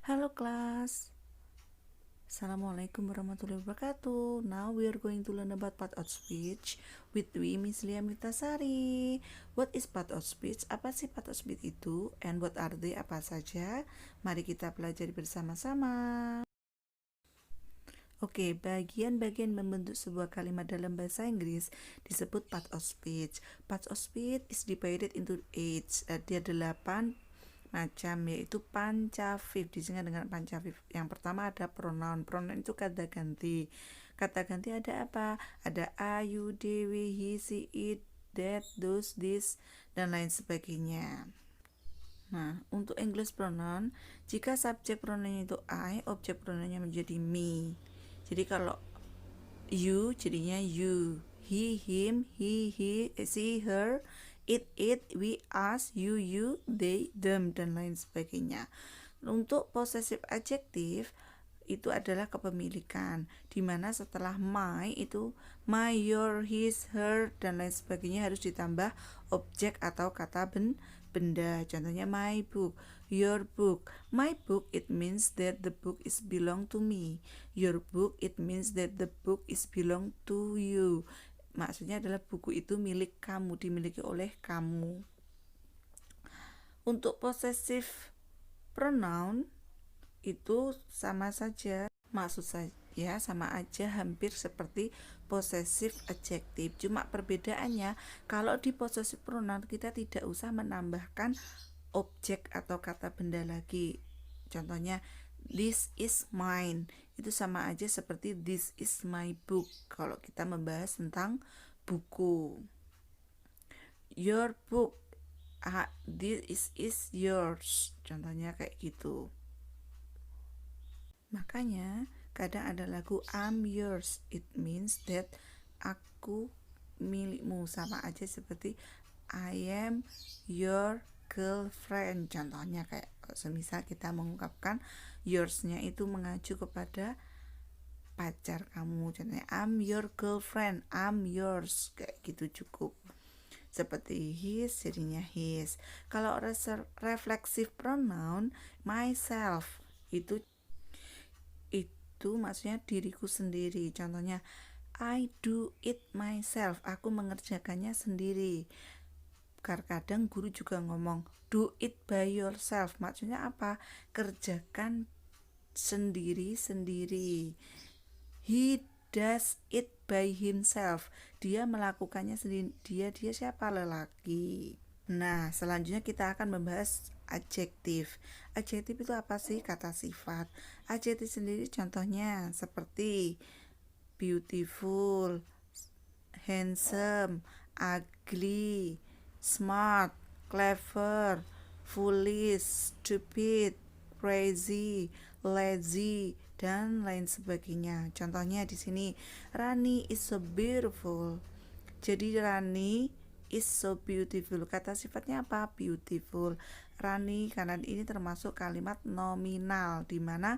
Halo kelas, Assalamualaikum warahmatullahi wabarakatuh. Now we are going to learn about part of speech with Miss Lia Mitasari. What is part of speech? Apa sih part of speech itu? And what are they? Apa saja? Mari kita pelajari bersama-sama. Oke, bagian-bagian membentuk sebuah kalimat dalam bahasa Inggris disebut part of speech. Part of speech is divided into 8. Ada 8 macam, yaitu pancavif, disingkat dengan pancavif. Yang pertama ada pronoun. Pronoun itu kata ganti. Kata ganti ada apa? Ada I, you, they, we, he, she, it, that, those, this, dan lain sebagainya. Nah, untuk English pronoun, jika subjek pronounnya itu I, objek pronounnya menjadi me. Jadi kalau you jadinya you, he, him, he, she, her, it, we, us, you, they, them, dan lain sebagainya. Untuk possessive adjective itu adalah kepemilikan, dimana setelah my itu my, your, his, her, dan lain sebagainya harus ditambah objek atau kata benda. Contohnya my book, your book. My book, it means that the book is belong to me. Your book, it means that the book is belong to you. Maksudnya adalah buku itu milik kamu, dimiliki oleh kamu. Untuk possessive pronoun itu sama saja, maksud saya sama aja hampir seperti possessive adjective. Cuma perbedaannya kalau di possessive pronoun kita tidak usah menambahkan objek atau kata benda lagi. Contohnya this is mine, itu sama aja seperti this is my book kalau kita membahas tentang buku. Your book, this is yours, contohnya kayak gitu. Makanya kadang ada lagu I'm yours, it means that aku milikmu, sama aja seperti I am your girlfriend. Contohnya kayak semisal kita mengungkapkan yours-nya itu mengacu kepada pacar kamu. Contohnya I'm your girlfriend, I'm yours, kayak gitu cukup. Seperti his jadinya his. Kalau reflexive pronoun myself itu maksudnya diriku sendiri. Contohnya I do it myself, aku mengerjakannya sendiri. Kadang guru juga ngomong do it by yourself, maksudnya apa? Kerjakan sendiri-sendiri. He does it by himself, dia melakukannya sendiri. Dia siapa? Lelaki. Nah, selanjutnya kita akan membahas adjektif. Adjektif itu apa sih? Kata sifat. Adjektif sendiri contohnya seperti beautiful, handsome, ugly, smart, clever, foolish, stupid, crazy, lazy, dan lain sebagainya. Contohnya di sini, Rani is so beautiful. Jadi Rani is so beautiful. Kata sifatnya apa? Beautiful. Rani, karena ini termasuk kalimat nominal, di mana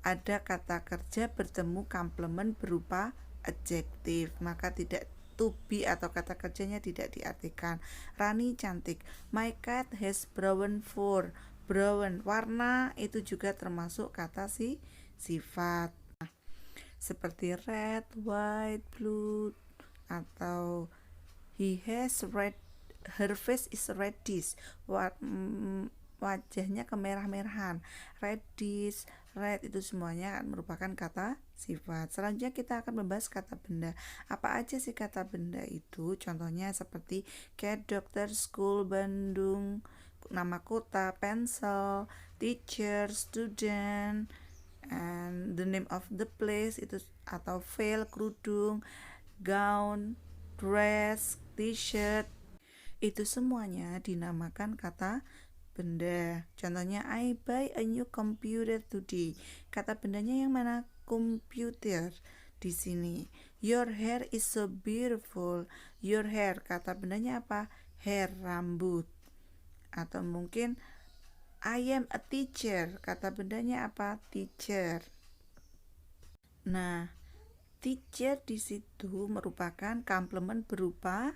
ada kata kerja bertemu komplement berupa adjektif, maka tidak to be atau kata kerjanya tidak diartikan. Rani cantik. My cat has brown fur. Brown, warna, itu juga termasuk kata sifat. Seperti red, white, blue, atau he has red, her face is reddish, wajahnya kemerah-merahan. Reddish, red, itu semuanya merupakan kata sifat. Selanjutnya kita akan membahas kata benda. Apa aja sih kata benda itu? Contohnya seperti cat, dokter, school, Bandung, nama kota, pencil, teacher, student, and the name of the place itu, atau veil, kerudung, gown, dress, t-shirt, itu semuanya dinamakan kata benda. Contohnya I buy a new computer today. Kata bendanya yang mana? Computer di sini. Your hair is so beautiful. Your hair, kata bendanya apa? Hair, rambut. Atau mungkin I am a teacher. Kata bendanya apa? Teacher. Nah, teacher di situ merupakan komplement berupa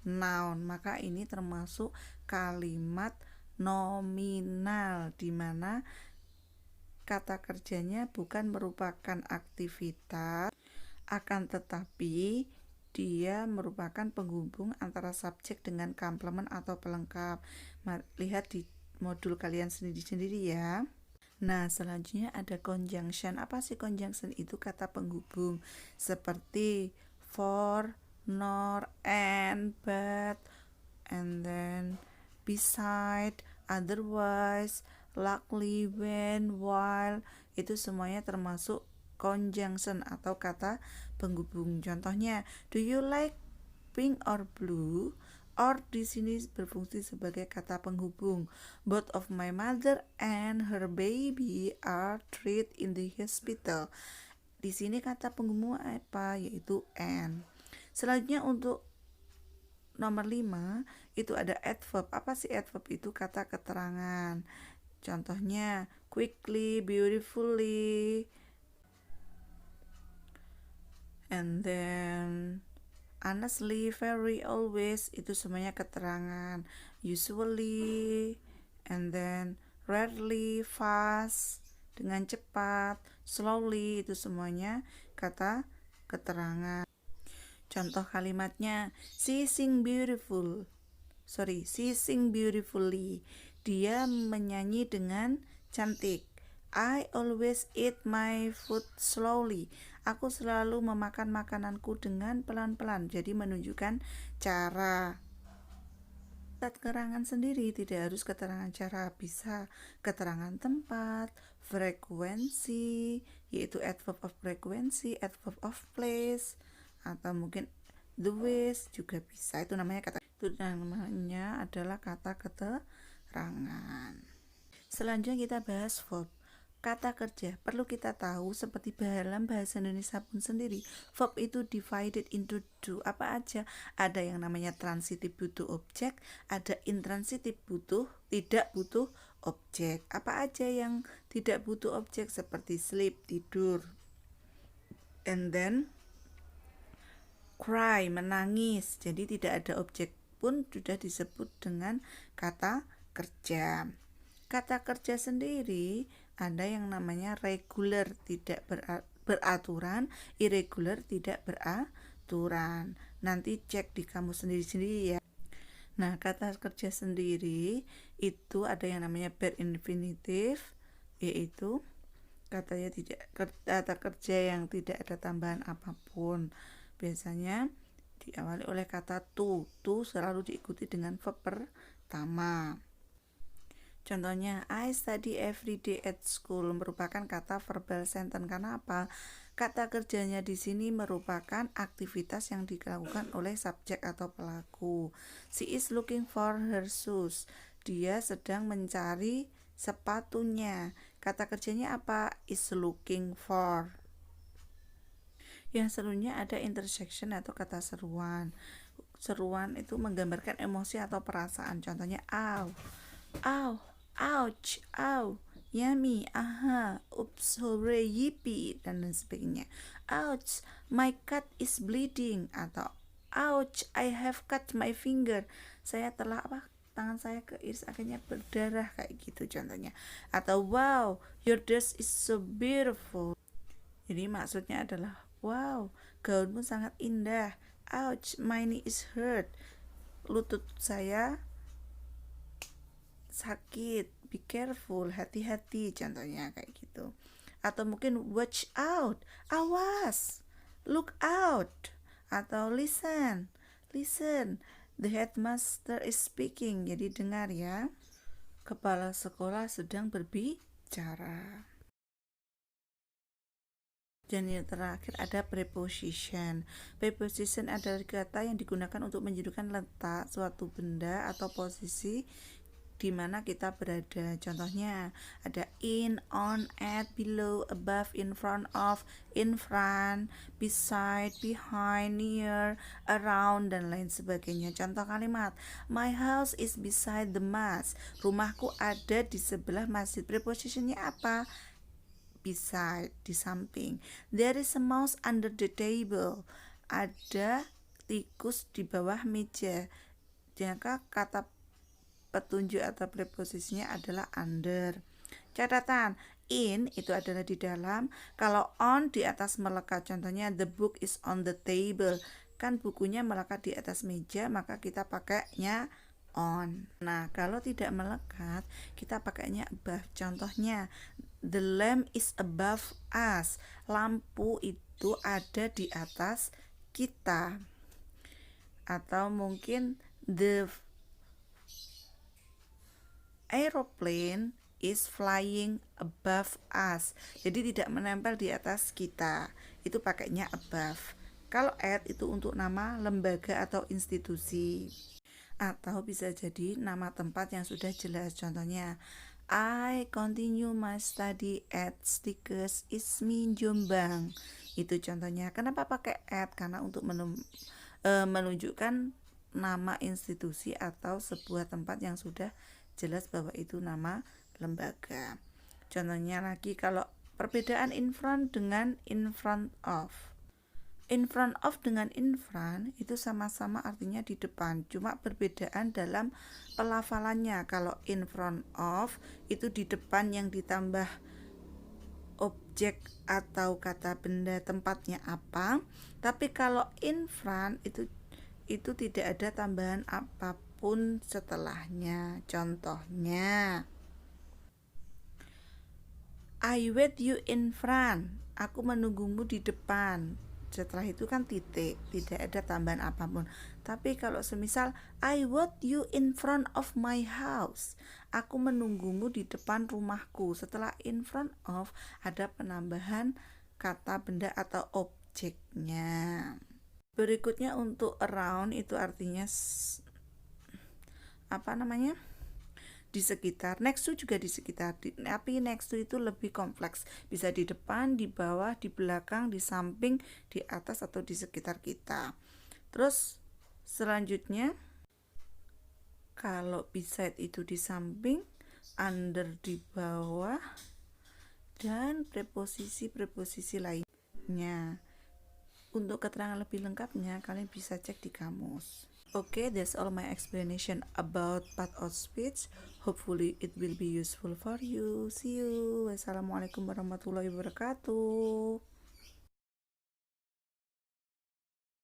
noun, maka ini termasuk kalimat nominal, di mana kata kerjanya bukan merupakan aktivitas, akan tetapi dia merupakan penghubung antara subjek dengan komplement atau pelengkap. Lihat di modul kalian sendiri-sendiri ya. Nah, selanjutnya ada conjunction. Apa sih conjunction? Itu kata penghubung seperti for, nor, and, but, and then beside, otherwise, luckily, when, while. Itu semuanya termasuk conjunction atau kata penghubung. Contohnya, do you like pink or blue? Or di sini berfungsi sebagai kata penghubung. Both of my mother and her baby are treated in the hospital. Di sini kata penghubung apa? Yaitu and. Selanjutnya untuk nomor 5 itu ada adverb. Apa sih adverb? Itu kata keterangan. Contohnya quickly, beautifully, and then honestly, very, always, itu semuanya keterangan. Usually, and then rarely, fast, dengan cepat, slowly, itu semuanya kata keterangan. Contoh kalimatnya, she sing beautifully. Dia menyanyi dengan cantik. I always eat my food slowly. Aku selalu memakan makananku dengan pelan-pelan. Jadi menunjukkan cara. Keterangan sendiri tidak harus keterangan cara, bisa keterangan tempat, frekuensi, yaitu adverb of frequency, adverb of place, atau mungkin the ways juga bisa. Itu namanya adalah kata keterangan. Selanjutnya kita bahas verb. Kata kerja perlu kita tahu seperti dalam bahasa Indonesia pun sendiri. Verb itu divided into two. Apa aja? Ada yang namanya transitif butuh objek, ada intransitif tidak butuh objek. Apa aja yang tidak butuh objek? Seperti sleep, tidur. And then cry, menangis. Jadi tidak ada objek pun sudah disebut dengan kata kerja. Kata kerja sendiri ada yang namanya regular, tidak beraturan, irregular, tidak beraturan. Nanti cek di kamus sendiri-sendiri ya. Nah, kata kerja sendiri itu ada yang namanya bare infinitive, yaitu kata kerja yang tidak ada tambahan apapun. Biasanya diawali oleh kata to selalu diikuti dengan verb pertama. Contohnya, I study every day at school merupakan kata verbal sentence. Karena apa? Kata kerjanya di sini merupakan aktivitas yang dilakukan oleh subjek atau pelaku. She is looking for her shoes. Dia sedang mencari sepatunya. Kata kerjanya apa? Is looking for. Yang selanjutnya ada intersection atau kata seruan. Seruan itu menggambarkan emosi atau perasaan. Contohnya, ow, ouch, ow, yummy, aha, oops, hooray, yippee, dan lain sebagainya. Ouch, my cat is bleeding. Atau ouch, I have cut my finger. Saya telah tangan saya keiris akhirnya berdarah, kayak gitu contohnya. Atau wow, your dress is so beautiful. Jadi maksudnya adalah wow, gaunmu sangat indah. Ouch, my knee is hurt. Lutut saya sakit. Be careful, hati-hati, contohnya kayak gitu. Atau mungkin watch out, awas, look out. Atau listen, the headmaster is speaking. Jadi dengar ya, kepala sekolah sedang berbicara. Dan yang terakhir ada preposition. Preposition adalah kata yang digunakan untuk menunjukkan letak suatu benda atau posisi di mana kita berada. Contohnya ada in, on, at, below, above, in front of, in front, beside, behind, near, around, dan lain sebagainya. Contoh kalimat, my house is beside the mosque. Rumahku ada di sebelah masjid. Prepositionnya apa? Beside, di samping. There is a mouse under the table. Ada tikus di bawah meja. Jika kata petunjuk atau preposisinya adalah under. Catatan, in itu adalah di dalam, kalau on di atas melekat. Contohnya the book is on the table. Kan bukunya melekat di atas meja, maka kita pakainya on. Nah, kalau tidak melekat, kita pakainya above. Contohnya the lamp is above us. Lampu itu ada di atas kita. Atau mungkin the aeroplane is flying above us. Jadi tidak menempel di atas kita. Itu pakainya above. Kalau at itu untuk nama lembaga atau institusi. Atau bisa jadi nama tempat yang sudah jelas. Contohnya, I continue my study at Stikers Ismi Jombang. Itu contohnya. Kenapa pakai at? Karena untuk menunjukkan nama institusi atau sebuah tempat yang sudah jelas bahwa itu nama lembaga. Contohnya lagi, kalau perbedaan in front dengan in front of. In front of dengan in front itu sama-sama artinya di depan, cuma perbedaan dalam pelafalannya. Kalau in front of itu di depan yang ditambah objek atau kata benda tempatnya apa, tapi kalau in front itu tidak ada tambahan apapun setelahnya. Contohnya, I wait you in front. Aku menunggumu di depan. Setelah itu kan titik, tidak ada tambahan apapun. Tapi kalau semisal I wait you in front of my house, aku menunggumu di depan rumahku. Setelah in front of ada penambahan kata benda atau objeknya. Berikutnya untuk around itu artinya di sekitar. Next to juga di sekitar, tapi next to itu lebih kompleks, bisa di depan, di bawah, di belakang, di samping, di atas, atau di sekitar kita. Terus selanjutnya, kalau beside itu di samping, under di bawah, dan preposisi lainnya. Untuk keterangan lebih lengkapnya kalian bisa cek di kamus. Okay, that's all my explanation about part of speech. Hopefully it will be useful for you. See you. Wassalamualaikum warahmatullahi wabarakatuh.